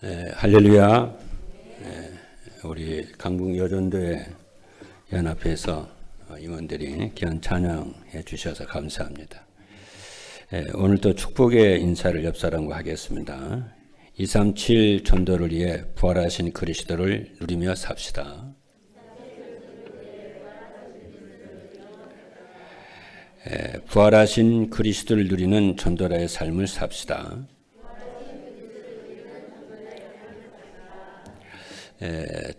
할렐루야. 우리 강북 여전도회 연합회에서 임원들이 귀한 찬양해 주셔서 감사합니다. 오늘도 축복의 인사를 옆 사람과 하겠습니다. 237 전도를 위해 부활하신 그리스도를 누리며 삽시다. 부활하신 그리스도를 누리는 전도자의 삶을 삽시다.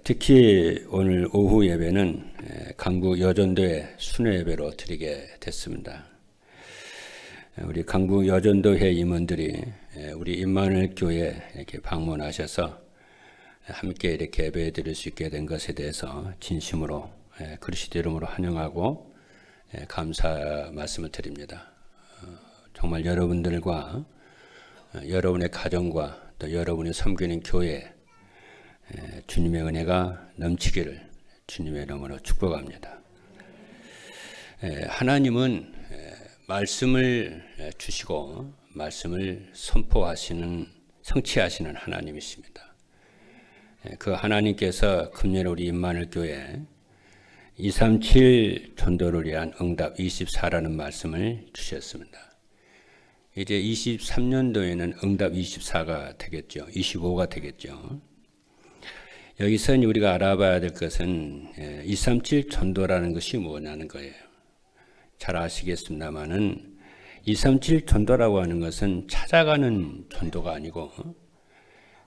특히 오늘 오후 예배는 강북 여전도회 순회 예배로 드리게 됐습니다. 우리 강북 여전도회 임원들이 우리 임마누엘 교회 이렇게 방문하셔서 함께 이렇게 예배 드릴 수 있게 된 것에 대해서 진심으로 그리스도 이름으로 환영하고 감사 말씀을 드립니다. 정말 여러분들과 여러분의 가정과 또 여러분이 섬기는 교회 주님의 은혜가 넘치기를 주님의 이름으로 축복합니다. 하나님은 말씀을 주시고 말씀을 선포하시는 성취하시는 하나님이십니다. 그 하나님께서 금년 우리 임마누엘 교회 237 전도를 위한 응답 24라는 말씀을 주셨습니다. 이제 23년도에는 응답 24가 되겠죠. 25가 되겠죠. 여기서 우리가 알아봐야 될 것은 237 전도라는 것이 뭐냐는 거예요. 잘 아시겠습니다만은 237 전도라고 하는 것은 찾아가는 전도가 아니고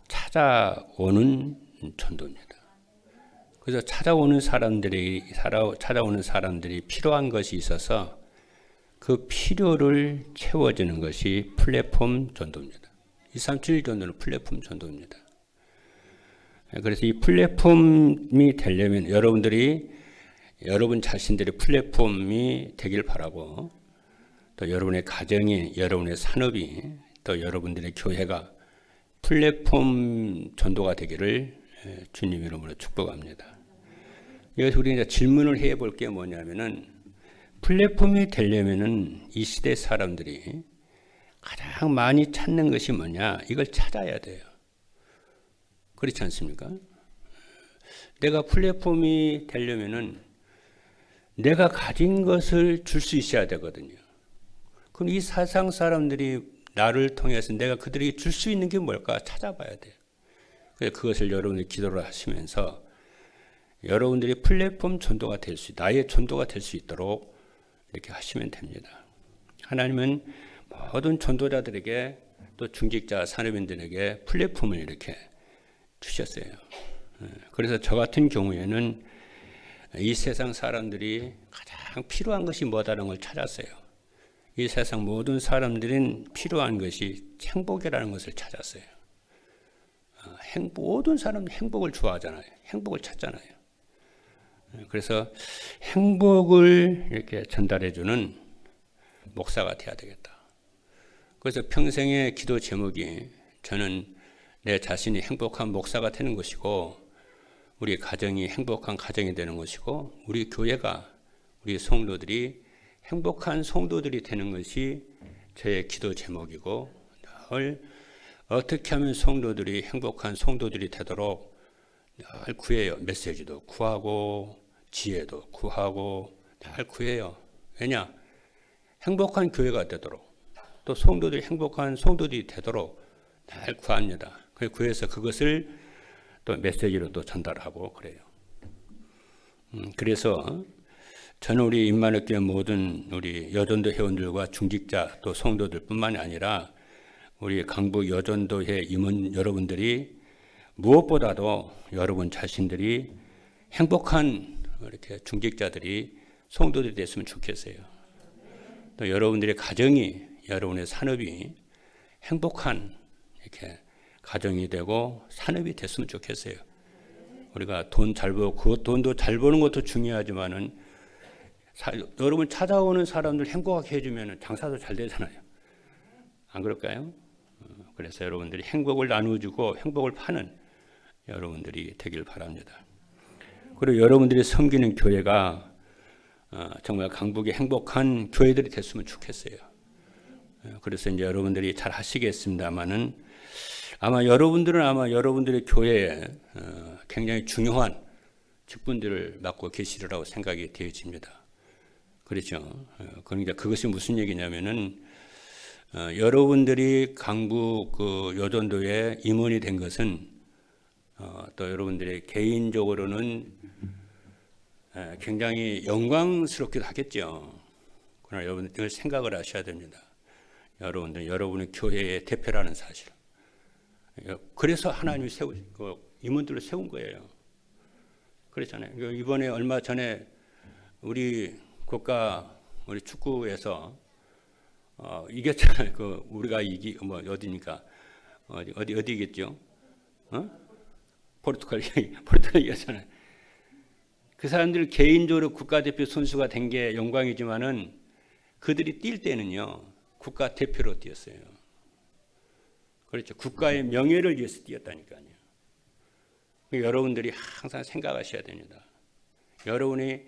찾아오는 전도입니다. 그래서 찾아오는 사람들이 필요한 것이 있어서 그 필요를 채워주는 것이 플랫폼 전도입니다. 237 전도는 플랫폼 전도입니다. 그래서 이 플랫폼이 되려면 여러분 자신들의 플랫폼이 되길 바라고 또 여러분의 가정이, 여러분의 산업이, 또 여러분들의 교회가 플랫폼 전도가 되기를 주님 이름으로 축복합니다. 여기서 우리가 질문을 해볼 게 뭐냐면은 플랫폼이 되려면은 이 시대 사람들이 가장 많이 찾는 것이 뭐냐? 이걸 찾아야 돼요. 그렇지 않습니까? 내가 플랫폼이 되려면은 내가 가진 것을 줄 수 있어야 되거든요. 그럼 이 세상 사람들이 나를 통해서 내가 그들에게 줄 수 있는 게 뭘까 찾아봐야 돼요. 그래서 그것을 여러분들이 기도를 하시면서 여러분들이 플랫폼 전도가 될 수, 나의 전도가 될 수 있도록 이렇게 하시면 됩니다. 하나님은 모든 전도자들에게 또 중직자 산업인들에게 플랫폼을 이렇게 주셨어요. 그래서 저 같은 경우에는 이 세상 사람들이 가장 필요한 것이 뭐다라는 걸 찾았어요. 이 세상 모든 사람들은 필요한 것이 행복이라는 것을 찾았어요. 모든 사람은 행복을 좋아하잖아요. 행복을 찾잖아요. 그래서 행복을 이렇게 전달해주는 목사가 돼야 되겠다. 그래서 평생의 기도 제목이 저는 내 자신이 행복한 목사가 되는 것이고 우리 가정이 행복한 가정이 되는 것이고 우리 교회가 우리 성도들이 행복한 성도들이 되는 것이 저의 기도 제목이고 늘 어떻게 하면 성도들이 행복한 성도들이 되도록 늘 구해요. 메시지도 구하고 지혜도 구하고 늘 구해요. 왜냐? 행복한 교회가 되도록 또 성도들이 행복한 성도들이 되도록 늘 구합니다. 그래서 그것을 또 메시지로 또 전달하고 그래요. 그래서 저는 우리 임마누엘 교회 모든 우리 여전도 회원들과 중직자 또 성도들뿐만이 아니라 우리 강북 여전도회 임원 여러분들이 무엇보다도 여러분 자신들이 행복한 이렇게 중직자들이 성도들이 됐으면 좋겠어요. 또 여러분들의 가정이 여러분의 산업이 행복한 이렇게 가정이 되고 산업이 됐으면 좋겠어요. 우리가 돈 잘 벌고 그 돈도 잘 버는 것도 중요하지만은 여러분 찾아오는 사람들 행복하게 해주면 장사도 잘 되잖아요. 안 그럴까요? 그래서 여러분들이 행복을 나누어주고 행복을 파는 여러분들이 되길 바랍니다. 그리고 여러분들이 섬기는 교회가 정말 강북의 행복한 교회들이 됐으면 좋겠어요. 그래서 이제 여러분들이 잘 하시겠습니다만은 아마 여러분들의 교회에 굉장히 중요한 직분들을 맡고 계시리라고 생각이 되어집니다. 그렇죠. 그러니까 그것이 무슨 얘기냐면은 여러분들이 강북 그 여전도에 임원이 된 것은 또 여러분들의 개인적으로는 굉장히 영광스럽기도 하겠죠. 그러나 여러분들 생각을 하셔야 됩니다. 여러분의 교회의 대표라는 사실. 그래서 하나님이 임원들을 세운 거예요. 그렇잖아요. 이번에 얼마 전에 우리 축구에서 이겼잖아요. 우리가 어디니까 어디겠죠? 포르투갈 이겼잖아요. 그 사람들 개인적으로 국가대표 선수가 된 게 영광이지만은 그들이 뛸 때는요 국가대표로 뛰었어요. 그렇죠. 국가의 명예를 위해서 뛰었다니까요. 여러분들이 항상 생각하셔야 됩니다. 여러분이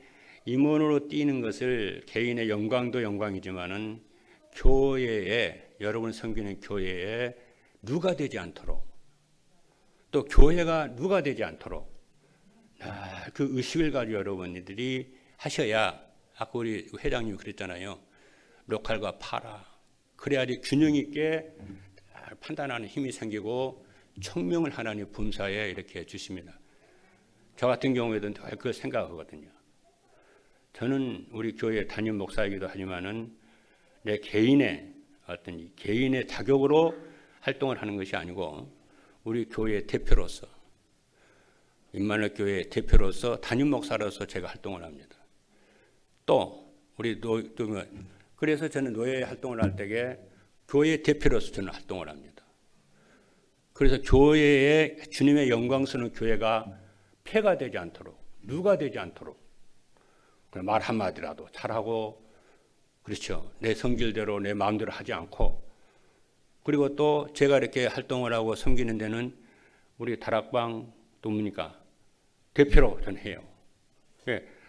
임원으로 뛰는 것을 개인의 영광도 영광이지만은 교회에 여러분 섬기는 교회에 누가 되지 않도록 또 교회가 누가 되지 않도록 그 의식을 가지고 여러분들이 하셔야 아까 우리 회장님이 그랬잖아요. 로컬과 파라 그래야지 균형 있게 판단하는 힘이 생기고 청명을 하나님 범사에 이렇게 주십니다. 저 같은 경우에도 그 생각하거든요. 저는 우리 교회 담임 목사이기도 하지만은 내 개인의 자격으로 활동을 하는 것이 아니고 우리 교회 대표로서 임마누엘 교회 대표로서 담임 목사로서 제가 활동을 합니다. 또 그래서 저는 노예 활동을 할 때에 교회 대표로서 저는 활동을 합니다. 그래서 교회에 주님의 영광스러운 교회가 폐가 되지 않도록 누가 되지 않도록 말 한마디라도 잘하고 그렇죠. 내 성질대로 내 마음대로 하지 않고 그리고 또 제가 이렇게 활동을 하고 섬기는 데는 우리 다락방 또 뭡니까 대표로 저는 해요.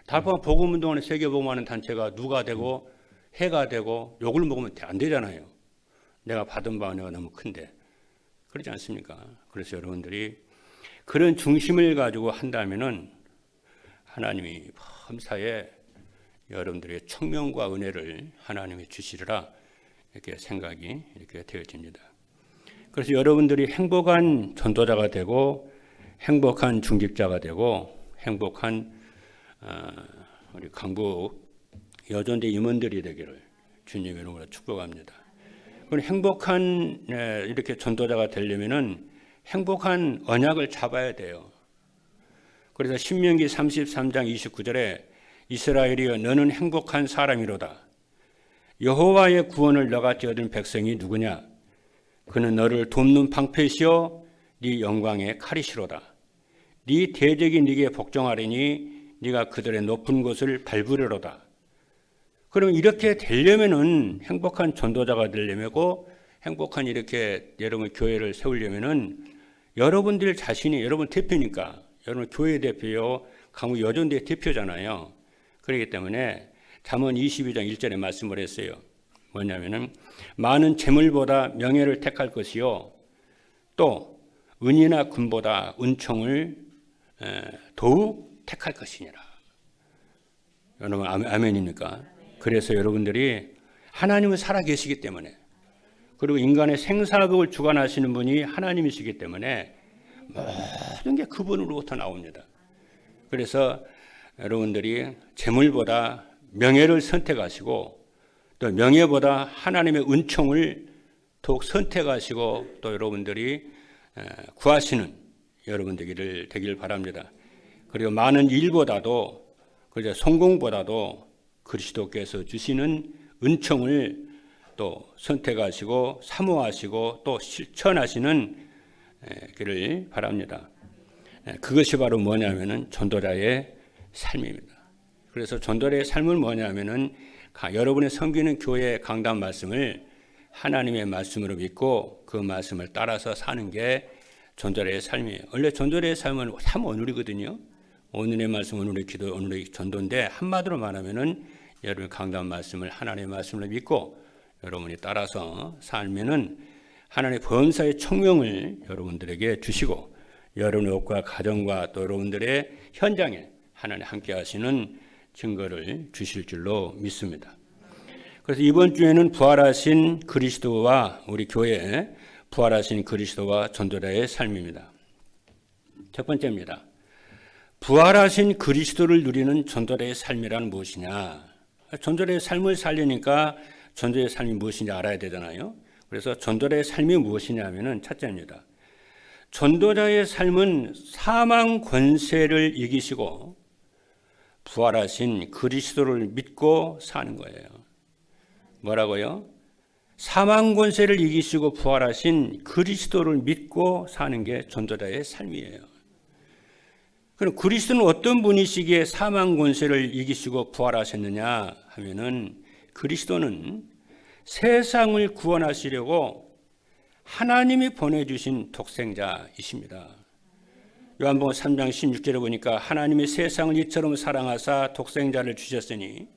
다락방 복음운동하는 세계복음하는 단체가 누가 되고 해가 되고 욕을 먹으면 안 되잖아요. 내가 받은 바가 내가 너무 큰데 그렇지 않습니까? 그래서 여러분들이 그런 중심을 가지고 한다면은 하나님이 범사에 여러분들의 청명과 은혜를 하나님이 주시리라 이렇게 생각이 이렇게 되어집니다. 그래서 여러분들이 행복한 전도자가 되고 행복한 중직자가 되고 행복한 우리 강북 여전대 임원들이 되기를 주님의 이름으로 축복합니다. 그럼 행복한 이렇게 전도자가 되려면은 행복한 언약을 잡아야 돼요. 그래서 신명기 33장 29절에 이스라엘이여 너는 행복한 사람이로다. 여호와의 구원을 너같이 얻은 백성이 누구냐? 그는 너를 돕는 방패시요 네 영광의 칼이시로다. 네 대적이 네게 복종하리니 네가 그들의 높은 곳을 밟으려로다. 그럼 이렇게 되려면은 행복한 전도자가 되려면고 행복한 이렇게 여러분 교회를 세우려면은 여러분들 자신이 여러분 대표니까 여러분 교회 대표요 강북 여전대 대표잖아요. 그렇기 때문에 잠언 22장 1절에 말씀을 했어요. 뭐냐면은 많은 재물보다 명예를 택할 것이요 또 은이나 금보다 은총을 더욱 택할 것이니라. 여러분 아멘입니까? 그래서 여러분들이 하나님은 살아계시기 때문에 그리고 인간의 생사복을 주관하시는 분이 하나님이시기 때문에 모든 게 그분으로부터 나옵니다. 그래서 여러분들이 재물보다 명예를 선택하시고 또 명예보다 하나님의 은총을 더욱 선택하시고 또 여러분들이 구하시는 여러분들 되기를 바랍니다. 그리고 많은 일보다도 그저 성공보다도 그리스도께서 주시는 은총을 또 선택하시고 사모하시고 또 실천하시는 길을 바랍니다. 그것이 바로 뭐냐면은 전도자의 삶입니다. 그래서 전도자의 삶은 뭐냐면은 여러분의 섬기는 교회 강단 말씀을 하나님의 말씀으로 믿고 그 말씀을 따라서 사는 게 전도자의 삶이에요. 원래 전도자의 삶은 참 오늘이거든요. 오늘의 말씀, 오늘의 기도, 오늘의 전도인데 한마디로 말하면은 여러분 강단 말씀을 하나님의 말씀으로 믿고 여러분이 따라서 살면은 하나님의 범사의 청명을 여러분들에게 주시고 여러분의 옷과 가정과 또 여러분들의 현장에 하나님 함께 하시는 증거를 주실 줄로 믿습니다. 그래서 이번 주에는 부활하신 그리스도와 우리 교회 부활하신 그리스도와 전도자의 삶입니다. 첫 번째입니다. 부활하신 그리스도를 누리는 전도자의 삶이란 무엇이냐? 전도자의 삶을 살리니까 전도자의 삶이 무엇인지 알아야 되잖아요. 그래서 전도자의 삶이 무엇이냐 하면은 첫째입니다. 전도자의 삶은 사망 권세를 이기시고 부활하신 그리스도를 믿고 사는 거예요. 뭐라고요? 사망 권세를 이기시고 부활하신 그리스도를 믿고 사는 게 전도자의 삶이에요. 그럼 그리스도는 어떤 분이시기에 사망 권세를 이기시고 부활하셨느냐 하면은 그리스도는 세상을 구원하시려고 하나님이 보내주신 독생자이십니다. 요한복음 3장 16절에 보니까 하나님이 세상을 이처럼 사랑하사 독생자를 주셨으니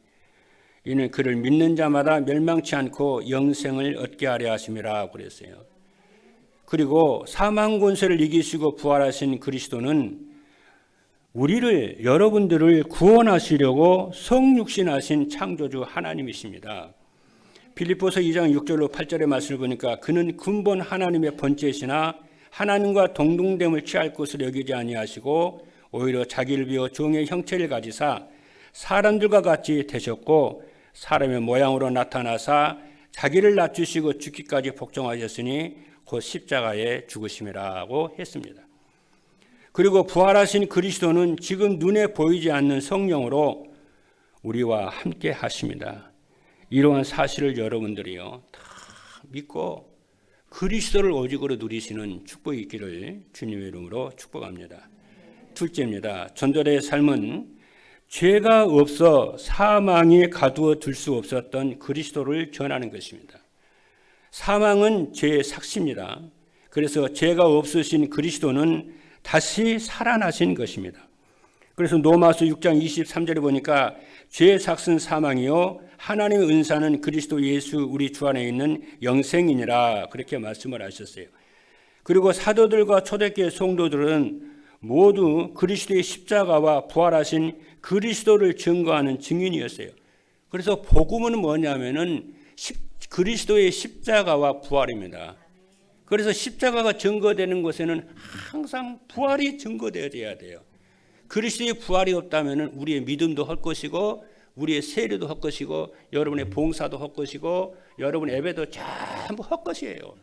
이는 그를 믿는 자마다 멸망치 않고 영생을 얻게 하려 하심이라 그랬어요. 그리고 사망 권세를 이기시고 부활하신 그리스도는 우리를 여러분들을 구원하시려고 성육신하신 창조주 하나님이십니다. 빌립보서 2장 6절로 8절의 말씀을 보니까 그는 근본 하나님의 번제시나 하나님과 동등됨을 취할 것을 여기지 아니하시고 오히려 자기를 비워 종의 형체를 가지사 사람들과 같이 되셨고 사람의 모양으로 나타나사 자기를 낮추시고 죽기까지 복종하셨으니 곧 십자가에 죽으심이라고 했습니다. 그리고 부활하신 그리스도는 지금 눈에 보이지 않는 성령으로 우리와 함께 하십니다. 이러한 사실을 여러분들이요 다 믿고 그리스도를 오직으로 누리시는 축복이 있기를 주님의 이름으로 축복합니다. 둘째입니다. 전도자의 삶은 죄가 없어 사망에 가두어 둘 수 없었던 그리스도를 전하는 것입니다. 사망은 죄의 삭시입니다. 그래서 죄가 없으신 그리스도는 다시 살아나신 것입니다. 그래서 로마서 6장 23절에 보니까 죄의 삭은 사망이요 하나님의 은사는 그리스도 예수 우리 주 안에 있는 영생이니라 그렇게 말씀을 하셨어요. 그리고 사도들과 초대교회 성도들은 모두 그리스도의 십자가와 부활하신 그리스도를 증거하는 증인이었어요. 그래서 복음은 뭐냐면은 그리스도의 십자가와 부활입니다. 그래서 십자가가 증거되는 것에는 항상 부활이 증거되어야 돼요. 그리스도의 부활이 없다면 우리의 믿음도 헛것이고 우리의 세례도 헛것이고 여러분의 봉사도 헛것이고 여러분의 예배도 전부 헛것이에요.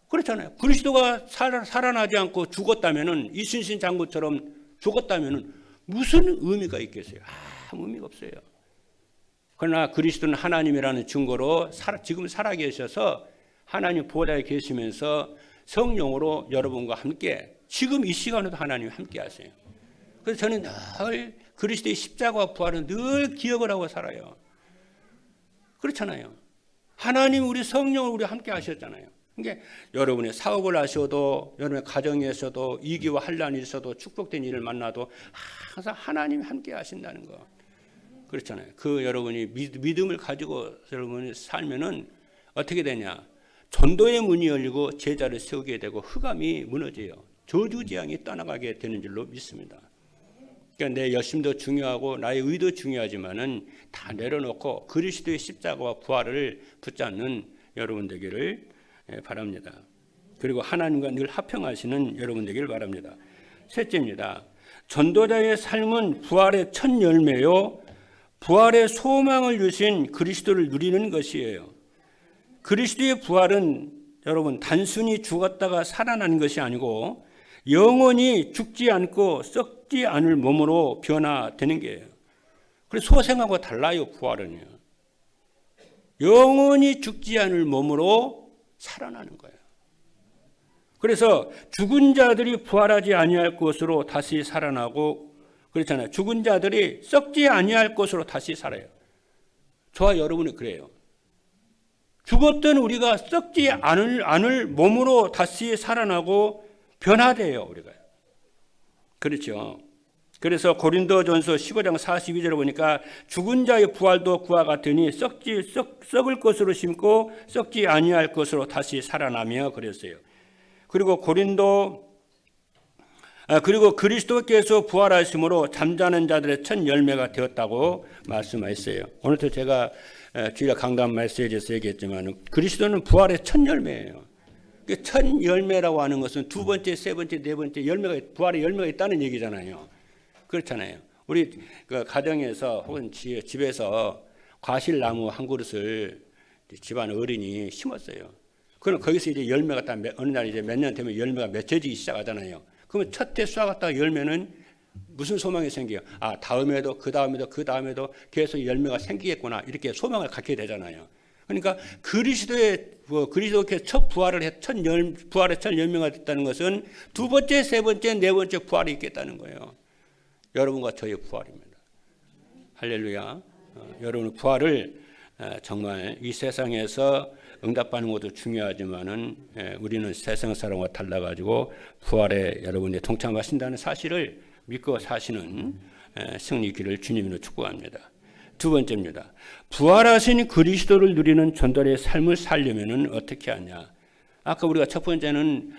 그렇잖아요. 그리스도가 살아나지 않고 죽었다면 이순신 장군처럼 죽었다면 무슨 의미가 있겠어요? 아무 의미가 없어요. 그러나 그리스도는 하나님이라는 증거로 지금 살아계셔서 하나님 보좌에 계시면서 성령으로 여러분과 함께 지금 이 시간에도 하나님 함께 하세요. 그래서 저는 늘 그리스도의 십자가와 부활은 늘 기억을 하고 살아요. 그렇잖아요. 하나님 우리 성령을 우리 함께 하셨잖아요. 그러니까 여러분의 사업을 하셔도 여러분의 가정에서도 위기와 환난이 있어도 축복된 일을 만나도 항상 하나님이 함께 하신다는 거. 그렇잖아요. 그 여러분이 믿음을 가지고 여러분이 살면은 어떻게 되냐? 전도의 문이 열리고 제자를 세우게 되고 흑암이 무너져요. 저주재앙이 떠나가게 되는 줄로 믿습니다. 그러니까 내 열심도 중요하고 나의 의도 중요하지만은 다 내려놓고 그리스도의 십자가와 부활을 붙잡는 여러분 되기를 바랍니다. 그리고 하나님과 늘 합평하시는 여러분 되기를 바랍니다. 셋째입니다. 전도자의 삶은 부활의 첫 열매요 부활의 소망을 주신 그리스도를 누리는 것이에요. 그리스도의 부활은 여러분 단순히 죽었다가 살아나는 것이 아니고 영원히 죽지 않고 썩지 않을 몸으로 변화되는 게예요. 그래서 소생하고 달라요. 부활은요. 영원히 죽지 않을 몸으로 살아나는 거예요. 그래서 죽은 자들이 부활하지 아니할 것으로 다시 살아나고 그렇잖아요. 죽은 자들이 썩지 아니할 것으로 다시 살아요. 저와 여러분이 그래요. 죽었던 우리가 썩지 않을 몸으로 다시 살아나고 변화돼요. 우리가. 그렇죠. 그래서 고린도전서 15장 42절에 보니까 죽은 자의 부활도 그와 같으니 썩을 것으로 심고 썩지 아니할 것으로 다시 살아나며 그랬어요. 그리고 그리스도께서 부활하심으로 잠자는 자들의 첫 열매가 되었다고 말씀하셨어요. 오늘도 제가 주일 강단 메시지에서 얘기했지만 그리스도는 부활의 첫 열매예요. 첫 열매라고 하는 것은 두 번째, 세 번째, 네 번째 부활의 열매가 있다는 얘기잖아요. 그렇잖아요. 우리 가정에서 혹은 집에서 과실나무 한 그릇을 집안 어른이 심었어요. 그럼 거기서 이제 열매가 딱 어느 날 이제 몇 년 되면 열매가 맺혀지기 시작하잖아요. 그러면 첫 해 쏴갔다가 열매는 무슨 소망이 생겨요? 아, 다음에도 그 다음에도 계속 열매가 생기겠구나 이렇게 소망을 갖게 되잖아요. 그러니까 그리스도께서 첫 부활의 첫 열매가 됐다는 것은 두 번째, 세 번째, 네 번째 부활이 있겠다는 거예요. 여러분과 저의 부활입니다. 할렐루야. 여러분의 부활을 정말 이 세상에서 응답하는 것도 중요하지만은 우리는 세상 사람과 달라가지고 부활에 여러분이 동참하신다는 사실을 믿고 사시는 승리기를 주님으로 축복합니다. 두 번째입니다. 부활하신 그리스도를 누리는 전도의 삶을 살려면은 어떻게 하냐? 아까 우리가 첫 번째는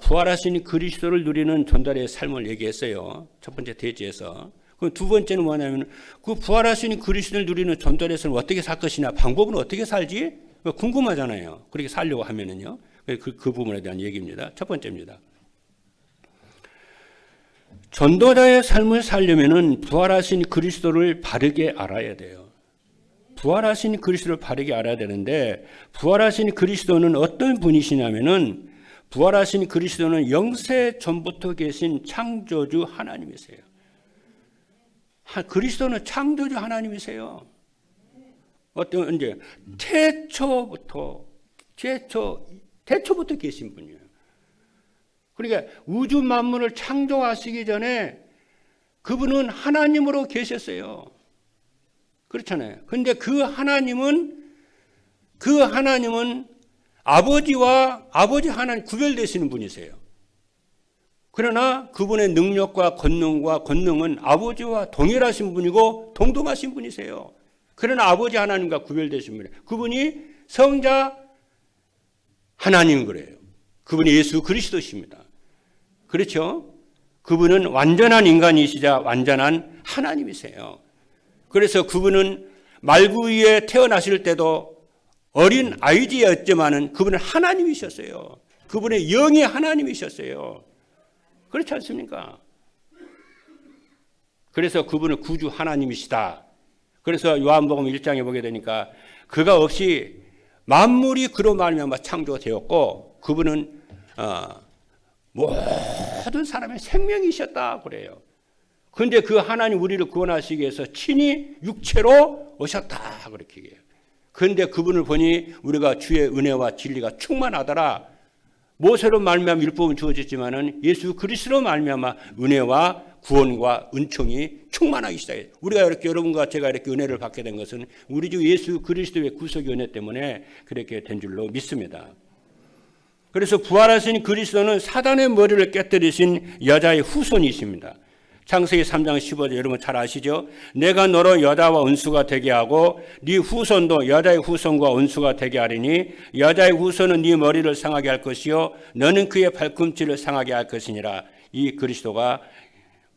부활하신 그리스도를 누리는 전도의 삶을 얘기했어요. 첫 번째 대지에서. 그럼 두 번째는 뭐냐면 그 부활하신 그리스도를 누리는 전도의 삶을 어떻게 살 것이냐? 방법은 어떻게 살지? 궁금하잖아요. 그렇게 살려고 하면은요. 그 부분에 대한 얘기입니다. 첫 번째입니다. 전도자의 삶을 살려면은 부활하신 그리스도를 바르게 알아야 돼요. 부활하신 그리스도를 바르게 알아야 되는데 부활하신 그리스도는 어떤 분이시냐면은 부활하신 그리스도는 영세 전부터 계신 창조주 하나님이세요. 그리스도는 창조주 하나님이세요. 언제 태초부터 계신 분이에요. 그러니까 우주 만물을 창조하시기 전에 그분은 하나님으로 계셨어요. 그렇잖아요. 그런데 그 하나님은 아버지 하나님 구별되시는 분이세요. 그러나 그분의 능력과 권능은 아버지와 동일하신 분이고 동등하신 분이세요. 그러나 아버지 하나님과 구별되신 분이에요. 그분이 성자 하나님 그래요. 그분이 예수 그리스도십니다. 그렇죠? 그분은 완전한 인간이시자 완전한 하나님이세요. 그래서 그분은 말구위에 태어나실 때도 어린 아이지였지만은 그분은 하나님이셨어요. 그분의 영이 하나님이셨어요. 그렇지 않습니까? 그래서 그분은 구주 하나님이시다. 그래서 요한복음 1장에 보게 되니까 그가 없이 만물이 그로 말미암아 창조되었고 그분은 모든 사람의 생명이셨다 그래요. 그런데 그 하나님 우리를 구원하시기 위해서 친히 육체로 오셨다 그렇게 얘기해요. 그런데 그분을 보니 우리가 주의 은혜와 진리가 충만하더라. 모세로 말미암아 율법은 주어졌지만은 예수 그리스도로 말미암아 은혜와 구원과 은총이 충만하기 시작해요. 우리가 이렇게 여러분과 제가 이렇게 은혜를 받게 된 것은 우리 주 예수 그리스도의 구속의 은혜 때문에 그렇게 된 줄로 믿습니다. 그래서 부활하신 그리스도는 사단의 머리를 깨뜨리신 여자의 후손이십니다. 창세기 3장 15절 여러분 잘 아시죠? 내가 너로 여자와 원수가 되게 하고 네 후손도 여자의 후손과 원수가 되게 하리니 여자의 후손은 네 머리를 상하게 할 것이요 너는 그의 발꿈치를 상하게 할 것이니라. 이 그리스도가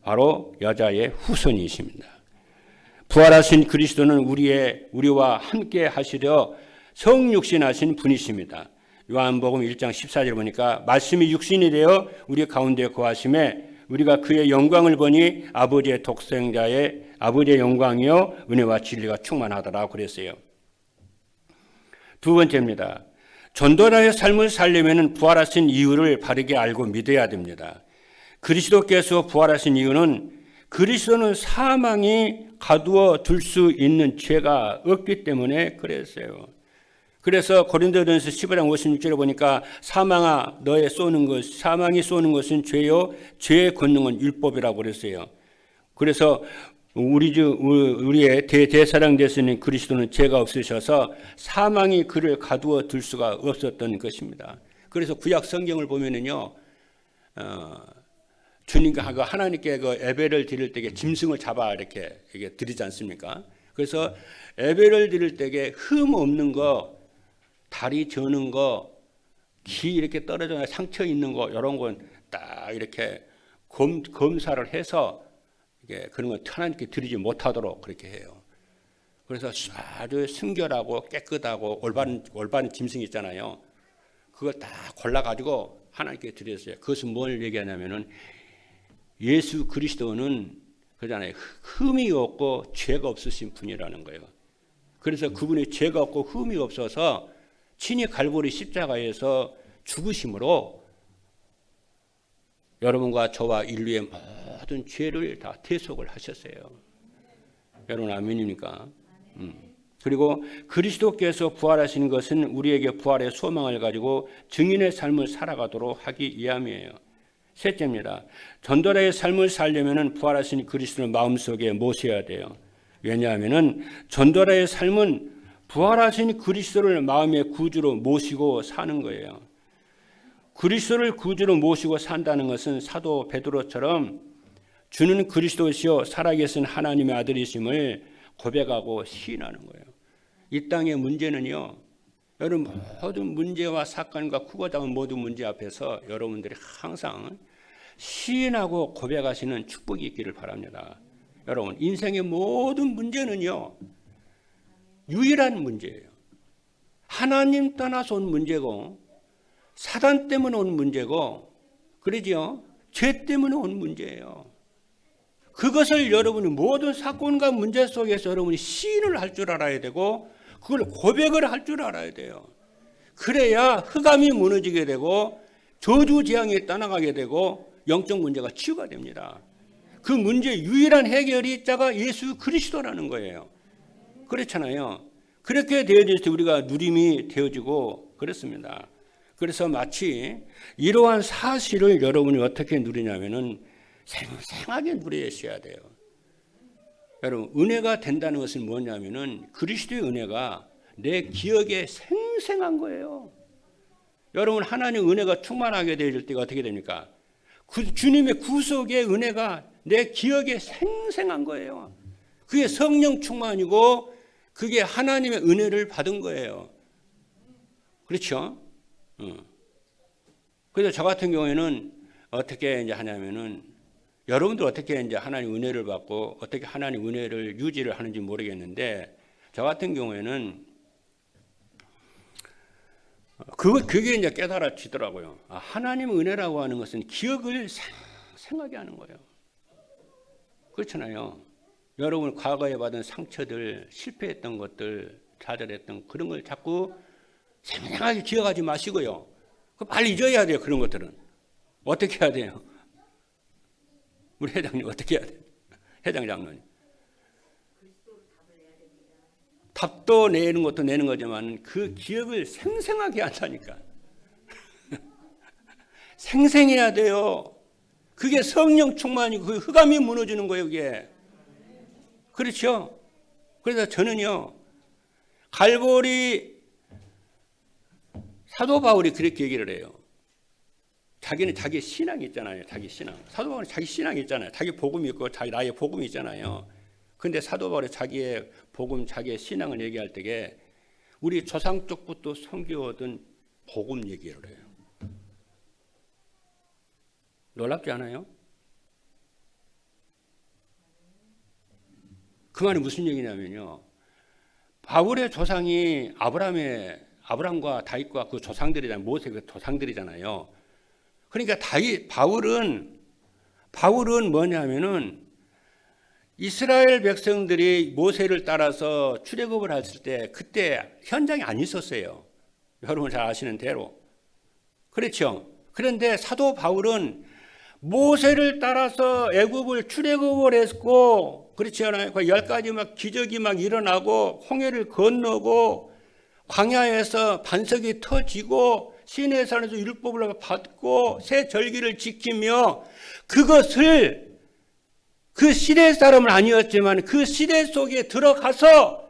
바로 여자의 후손이십니다. 부활하신 그리스도는 우리와 함께 하시려 성육신하신 분이십니다. 요한복음 1장 14절 보니까 말씀이 육신이 되어 우리 가운데 거하심에 우리가 그의 영광을 보니 아버지의 독생자의 아버지의 영광이요 은혜와 진리가 충만하더라 그랬어요. 두 번째입니다. 전도자의 삶을 살려면 부활하신 이유를 바르게 알고 믿어야 됩니다. 그리스도께서 부활하신 이유는 그리스도는 사망이 가두어 둘 수 있는 죄가 없기 때문에 그랬어요. 그래서 고린도전서 15장 56절에 보니까 사망이 쏘는 것은 죄요 죄의 권능은 율법이라고 그랬어요. 그래서 우리의 대사랑 되시는 그리스도는 죄가 없으셔서 사망이 그를 가두어 둘 수가 없었던 것입니다. 그래서 구약 성경을 보면은요, 주님과 하나님께 그 예배를 드릴 때에 짐승을 잡아 이렇게 드리지 않습니까? 그래서 예배를 드릴 때에 흠 없는 거, 다리 저는 거, 기 이렇게 떨어져 상처 있는 거 이런 건 딱 이렇게 검사를 해서 이게 그런 건 하나님께 드리지 못하도록 그렇게 해요. 그래서 아주 순결하고 깨끗하고 올바른 짐승 있잖아요. 그걸 다 골라가지고 하나님께 드렸어요. 그것은 뭘 얘기하냐면은 예수 그리스도는 그러잖아요. 흠이 없고 죄가 없으신 분이라는 거예요. 그래서 그분이 죄가 없고 흠이 없어서 친히 갈보리 십자가에서 죽으심으로 여러분과 저와 인류의 모든 죄를 다 대속을 하셨어요. 여러분 아멘입니까? 그리고 그리스도께서 부활하신 것은 우리에게 부활의 소망을 가지고 증인의 삶을 살아가도록 하기 위함이에요. 셋째입니다. 전도자의 삶을 살려면 부활하신 그리스도를 마음속에 모셔야 돼요. 왜냐하면 전도자의 삶은 부활하신 그리스도를 마음의 구주로 모시고 사는 거예요. 그리스도를 구주로 모시고 산다는 것은 사도 베드로처럼 주는 그리스도시요 살아계신 하나님의 아들이심을 고백하고 시인하는 거예요. 이 땅의 문제는요, 여러분 모든 문제와 사건과 크고 작은 모든 문제 앞에서 여러분들이 항상 시인하고 고백하시는 축복이 있기를 바랍니다. 여러분 인생의 모든 문제는요 유일한 문제예요. 하나님 떠나서 온 문제고 사단 때문에 온 문제고 그러죠. 죄 때문에 온 문제예요. 그것을 여러분이 모든 사건과 문제 속에서 여러분이 시인을 할 줄 알아야 되고 그걸 고백을 할 줄 알아야 돼요. 그래야 흑암이 무너지게 되고 저주재앙이 떠나가게 되고 영적 문제가 치유가 됩니다. 그 문제의 유일한 해결자가 예수 그리스도라는 거예요. 그렇잖아요. 그렇게 되어질 때 우리가 누림이 되어지고 그렇습니다. 그래서 마치 이러한 사실을 여러분이 어떻게 누리냐면은 생생하게 누리셔야 돼요. 여러분 은혜가 된다는 것은 뭐냐면은 그리스도의 은혜가 내 기억에 생생한 거예요. 여러분 하나님 은혜가 충만하게 되어질 때가 어떻게 됩니까? 주님의 구속의 은혜가 내 기억에 생생한 거예요. 그게 성령 충만이고 그게 하나님의 은혜를 받은 거예요. 그렇죠? 그래서 저 같은 경우에는 어떻게 이제 하냐면은 여러분들 어떻게 이제 하나님 은혜를 받고 어떻게 하나님 은혜를 유지를 하는지 모르겠는데 저 같은 경우에는 그게 이제 깨달아지더라고요. 하나님 은혜라고 하는 것은 기억을 생생하게 하는 거예요. 그렇잖아요. 여러분 과거에 받은 상처들, 실패했던 것들, 좌절했던 그런 걸 자꾸 생생하게 기억하지 마시고요. 빨리 잊어야 돼요. 그런 것들은. 어떻게 해야 돼요? 우리 회장님 어떻게 해야 돼요? 회장 장로님. 답도 내는 것도 내는 거지만 그 기억을 생생하게 한다니까. 생생해야 돼요. 그게 성령 충만이고 그 흑암이 무너지는 거예요. 그게. 그렇죠? 그래서 저는요. 갈보리 사도 바울이 그렇게 얘기를 해요. 자기는 자기 신앙이 있잖아요. 자기 신앙. 사도 바울은 자기 신앙이 있잖아요. 자기 복음이 있고 나의 복음이 있잖아요. 근데 사도 바울이 자기의 복음, 자기의 신앙을 얘기할 때에 우리 조상 쪽부터 섬겨오던 복음 얘기를 해요. 놀랍지 않아요? 그 말이 무슨 얘기냐면요. 바울의 조상이 아브람과 다윗과 그 조상들이잖아요. 모세 그 조상들이잖아요. 그러니까 바울은 뭐냐면은 이스라엘 백성들이 모세를 따라서 출애굽을 했을 때 그때 현장에 안 있었어요. 여러분 잘 아시는 대로. 그렇죠? 그런데 사도 바울은 모세를 따라서 애굽을 출애굽을 했고 그렇지 않아요? 그 10가지 막 기적이 막 일어나고 홍해를 건너고 광야에서 반석이 터지고 시내산에서 율법을 받고 새 절기를 지키며 그것을 그 시대 사람은 아니었지만 그 시대 속에 들어가서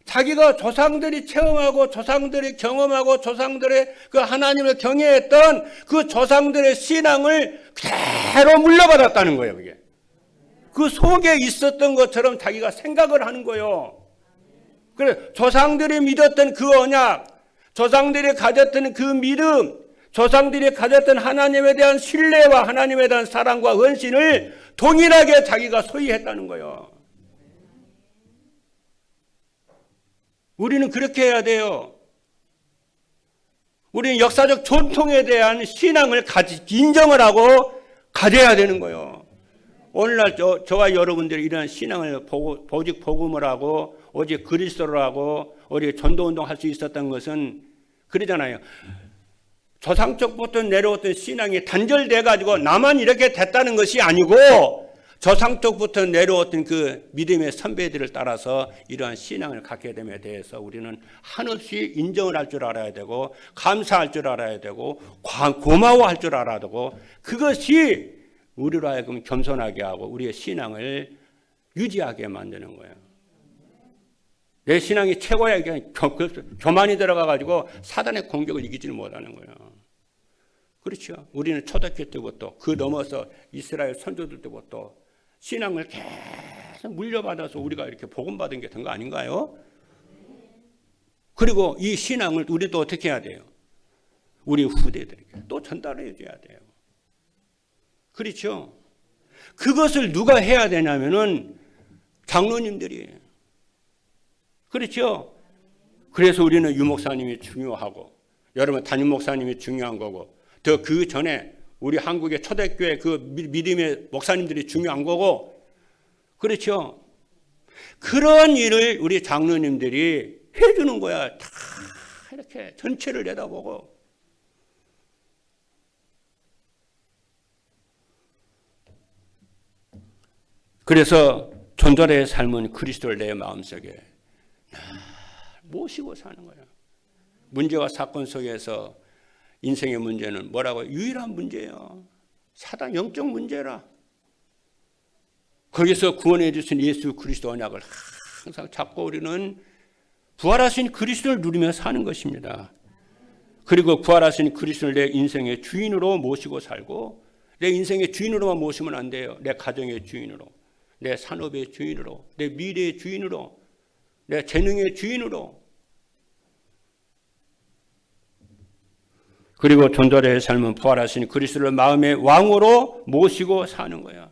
자기가 조상들이 체험하고 조상들이 경험하고 조상들의 그 하나님을 경외했던 그 조상들의 신앙을 그대로 물려받았다는 거예요. 그게. 그 속에 있었던 것처럼 자기가 생각을 하는 거예요. 그래, 조상들이 믿었던 그 언약, 조상들이 가졌던 그 믿음, 조상들이 가졌던 하나님에 대한 신뢰와 하나님에 대한 사랑과 헌신을 동일하게 자기가 소유했다는 거예요. 우리는 그렇게 해야 돼요. 우리는 역사적 전통에 대한 신앙을 인정을 하고 가져야 되는 거예요. 오늘날 저와 여러분들이 이런 신앙을 오직 복음을 하고 오직 그리스도를 하고 우리 전도운동 할 수 있었던 것은 그러잖아요. 조상적부터 내려왔던 신앙이 단절돼 가지고 나만 이렇게 됐다는 것이 아니고 조상적부터 내려왔던 그 믿음의 선배들을 따라서 이러한 신앙을 갖게 됨에 대해서 우리는 한없이 인정을 할 줄 알아야 되고 감사할 줄 알아야 되고 고마워할 줄 알아야 되고 그것이 우리로 하여금 겸손하게 하고 우리의 신앙을 유지하게 만드는 거예요. 내 신앙이 최고야. 교만이 들어가가지고 사단의 공격을 이기지는 못하는 거예요. 그렇죠. 우리는 초대교 때부터 그 넘어서 이스라엘 선조들 때부터 신앙을 계속 물려받아서 우리가 이렇게 복음받은 게 된 거 아닌가요? 그리고 이 신앙을 우리도 어떻게 해야 돼요? 우리 후대들에게 또 전달해 줘야 돼요. 그렇죠. 그것을 누가 해야 되냐면은 장로님들이. 그렇죠. 그래서 우리는 유목사님이 중요하고 여러분 담임 목사님이 중요한 거고 더 그 전에 우리 한국의 초대교회 그 믿음의 목사님들이 중요한 거고 그렇죠. 그런 일을 우리 장로님들이 해주는 거야. 다 이렇게 전체를 내다보고. 그래서 존잘의 삶은 그리스도를 내 마음속에 모시고 사는 거예요. 문제와 사건 속에서 인생의 문제는 뭐라고? 유일한 문제예요. 사단 영적 문제라. 거기서 구원해 주신 예수 그리스도 언약을 항상 잡고 우리는 부활하신 그리스도를 누리며 사는 것입니다. 그리고 부활하신 그리스도를 내 인생의 주인으로 모시고 살고 내 인생의 주인으로만 모시면 안 돼요. 내 가정의 주인으로, 내 산업의 주인으로, 내 미래의 주인으로, 내 재능의 주인으로. 그리고 존잘의 삶은 부활하신 그리스도를 마음의 왕으로 모시고 사는 거야.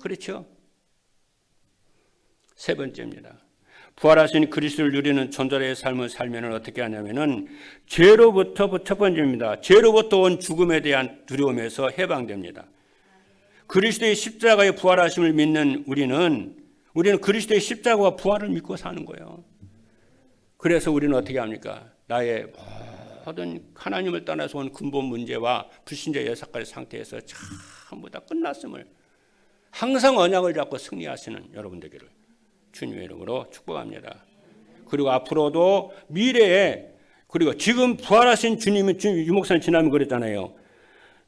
그렇죠? 세 번째입니다. 부활하신 그리스도를 누리는 존잘의 삶을 살면 어떻게 하냐면은 죄로부터 첫 번째입니다. 죄로부터 온 죽음에 대한 두려움에서 해방됩니다. 그리스도의 십자가의 부활하심을 믿는 우리는 그리스도의 십자가와 부활을 믿고 사는 거예요. 그래서 우리는 어떻게 합니까? 나의 모든 하나님을 떠나서 온 근본 문제와 불신자 여섯가지 상태에서 전부 다 끝났음을 항상 언약을 잡고 승리하시는 여러분 되기를 주님의 이름으로 축복합니다. 그리고 앞으로도 미래에 그리고 지금 부활하신 주님은 유목사님 지나면 그랬잖아요.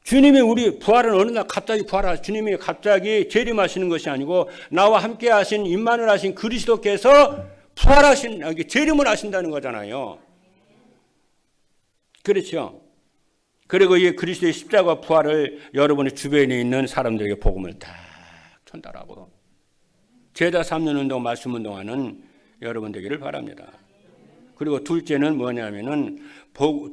주님이 우리 부활은 어느 날 갑자기 주님이 갑자기 재림하시는 것이 아니고 나와 함께 하신 임마누엘 하신 그리스도께서 부활하신 재림을 하신다는 거잖아요. 그렇죠. 그리고 이 그리스도의 십자가 부활을 여러분의 주변에 있는 사람들에게 복음을 다 전달하고 제자 삼는 운동, 말씀 운동하는 여러분 되기를 바랍니다. 그리고 둘째는 뭐냐면은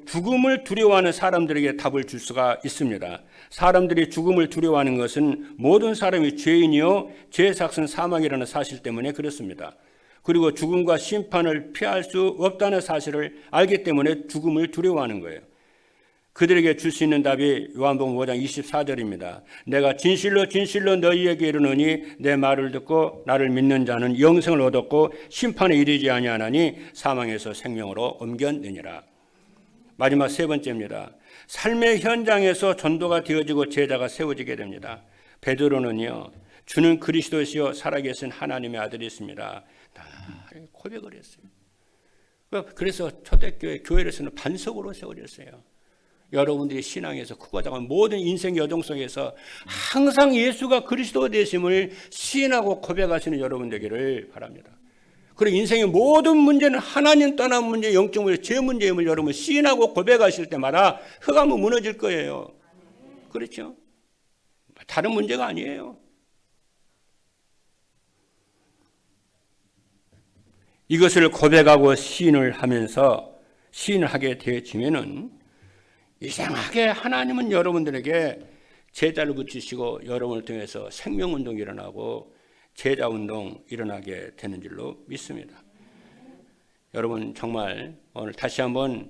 죽음을 두려워하는 사람들에게 답을 줄 수가 있습니다. 사람들이 죽음을 두려워하는 것은 모든 사람이 죄인이요 죄의 삭은 사망이라는 사실 때문에 그렇습니다. 그리고 죽음과 심판을 피할 수 없다는 사실을 알기 때문에 죽음을 두려워하는 거예요. 그들에게 줄 수 있는 답이 요한복음 5장 24절입니다. 내가 진실로 진실로 너희에게 이르노니 내 말을 듣고 나를 믿는 자는 영생을 얻었고 심판에 이르지 아니하나니 사망에서 생명으로 옮겼느니라. 마지막 세 번째입니다. 삶의 현장에서 전도가 되어지고 제자가 세워지게 됩니다. 베드로는요. 주는 그리스도시요 살아계신 하나님의 아들이십니다. 다 고백을 했어요. 그래서 초대교회 교회에서는 반석으로 세워졌어요. 여러분들이 신앙에서 크고 작은 모든 인생 여정 속에서 항상 예수가 그리스도 되심을 시인하고 고백하시는 여러분 되기를 바랍니다. 그리고 인생의 모든 문제는 하나님 떠난 문제, 영적 문제, 죄 문제임을 여러분 시인하고 고백하실 때마다 흑암은 무너질 거예요. 그렇죠? 다른 문제가 아니에요. 이것을 고백하고 시인을 하게 되어지면은 이상하게 하나님은 여러분들에게 제자를 붙이시고 여러분을 통해서 생명운동이 일어나고 제자운동 일어나게 되는 줄로 믿습니다. 여러분 정말 오늘 다시 한번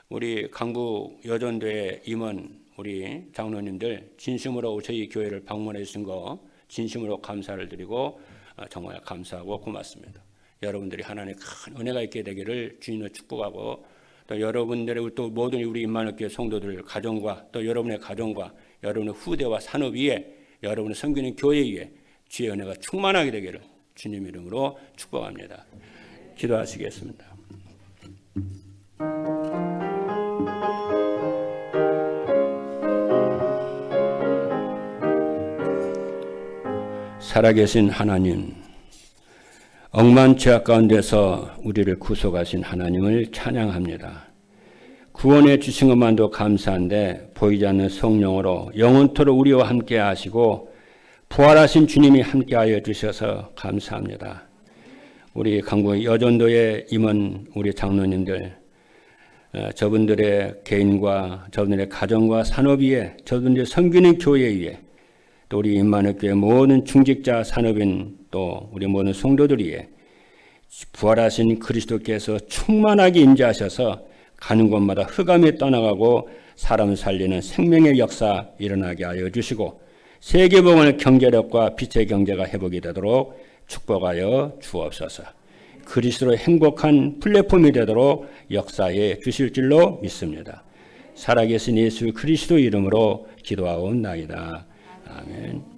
우리 강북 여전도의 임원 우리 장로님들 진심으로 저희 교회를 방문해 주신 거 진심으로 감사를 드리고 정말 감사하고 고맙습니다. 여러분들이 하나님의 큰 은혜가 있게 되기를 주님으로 축복하고 또 여러분들의 또 모든 우리 임마누엘 성도들 가정과 또 여러분의 가정과 여러분의 후대와 산업 위에 여러분의 섬기는 교회 위에 주의 은혜가 충만하게 되기를 주님 이름으로 축복합니다. 기도하시겠습니다. 살아계신 하나님, 억만 죄악 가운데서 우리를 구속하신 하나님을 찬양합니다. 구원해 주신 것만도 감사한데 보이지 않는 성령으로 영원토록 우리와 함께 하시고 부활하신 주님이 함께하여 주셔서 감사합니다. 우리 강북 여전도의 임원 우리 장로님들 저분들의 개인과 저분들의 가정과 산업 위에 저분들의 섬기는 교회 위에 또 우리 임마누엘 교회 모든 중직자 산업인 또 우리 모든 성도들 위에 부활하신 그리스도께서 충만하게 임재하셔서 가는 곳마다 흑암에 떠나가고 사람 살리는 생명의 역사 일어나게 하여 주시고 세계복음의 경제력과 빛의 경제가 회복이 되도록 축복하여 주옵소서. 그리스도의 행복한 플랫폼이 되도록 역사해 주실 줄로 믿습니다. 살아계신 예수 그리스도 이름으로 기도하옵나이다. 아멘.